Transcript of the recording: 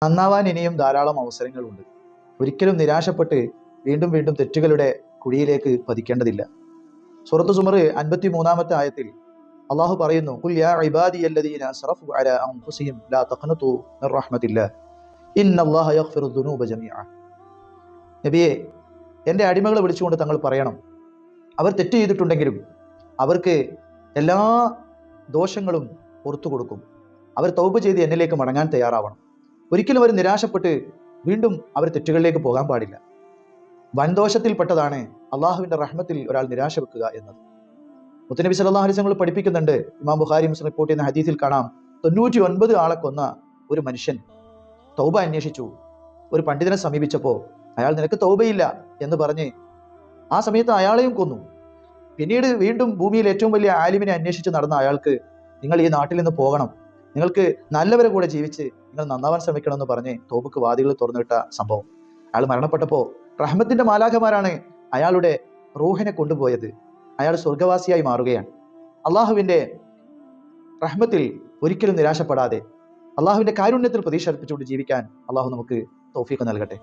നന്നാവാൻ ഇനിയും ധാരാളം അവസരങ്ങളുണ്ട്. ഒരിക്കലും നിരാശപ്പെട്ട് വീണ്ടും വീണ്ടും തെറ്റുകളുടെ കുഴിയിലേക്ക് പതിക്കേണ്ടതില്ല. സൂറത്ത് സുമർ 53-ാമത്തെ ആയത്തിൽ അള്ളാഹു പറയുന്നു, ഖുൽ യാ ഇബാദിയല്ലദീന അസ്റഫു അലാ അൻഫുസിഹിം ലാ തഖ്നതു മിർ റഹ്മത്തില്ലാഹ് ഇന്നല്ലാഹ യഗ്ഫിറു ദുനൂബ ജമീഅ. നബിയെ, എൻ്റെ അടിമകളെ വിളിച്ചുകൊണ്ട് തങ്ങൾ പറയണം, അവർ തെറ്റ് ചെയ്തിട്ടുണ്ടെങ്കിലും അവർക്ക് എല്ലാ ദോഷങ്ങളും പുറത്തു കൊടുക്കും. അവർ തൗബ ചെയ്ത് എന്നിലേക്ക് മടങ്ങാൻ തയ്യാറാവണം. ഒരിക്കലും അവർ നിരാശപ്പെട്ട് വീണ്ടും അവർ തെറ്റുകളിലേക്ക് പോകാൻ പാടില്ല. വൻദോഷത്തിൽപ്പെട്ടതാണ് അള്ളാഹുവിൻ്റെ റഹ്മത്തിൽ ഒരാൾ നിരാശ വെക്കുക എന്നത്. മുത്തുനബി സല്ലല്ലാഹു അലൈഹി വസല്ലം പഠിപ്പിക്കുന്നുണ്ട്. ഇമാം ബുഖാരി മുസ്ലിം റിപ്പോർട്ട് ചെയ്യുന്ന ഹദീസിൽ കാണാം, 99 ആളെ കൊന്ന ഒരു മനുഷ്യൻ തൗബ അന്വേഷിച്ചു. ഒരു പണ്ഡിതനെ സമീപിച്ചപ്പോൾ അയാൾ നിനക്ക് തൗബയില്ല എന്ന് പറഞ്ഞ് ആ സമയത്ത് അയാളെയും കൊന്നു. പിന്നീട് വീണ്ടും ഭൂമിയിൽ ഏറ്റവും വലിയ ആലിമിനെ അന്വേഷിച്ച് നടന്ന അയാൾക്ക്, നിങ്ങൾ ഈ നാട്ടിൽ നിന്ന് പോകണം, നിങ്ങൾക്ക് നല്ലവരെ കൂടെ ജീവിച്ച് നിങ്ങൾ നന്നാവാൻ ശ്രമിക്കണം എന്ന് പറഞ്ഞ് തൗബക്ക് വാതികൾ തുറന്നുവിട്ട സംഭവം. അയാൾ മരണപ്പെട്ടപ്പോൾ റഹ്മത്തിന്റെ മാലാഖമാരാണ് അയാളുടെ റൂഹിനെ കൊണ്ടുപോയത്. അയാൾ സ്വർഗവാസിയായി മാറുകയാണ്. അള്ളാഹുവിൻ്റെ റഹ്മത്തിൽ ഒരിക്കലും നിരാശപ്പെടാതെ അള്ളാഹുവിൻ്റെ കാരുണ്യത്തിൽ പ്രതീക്ഷ അർപ്പിച്ചുകൊണ്ട് ജീവിക്കാൻ അള്ളാഹു നമുക്ക് തൗഫീഖ് നൽകട്ടെ.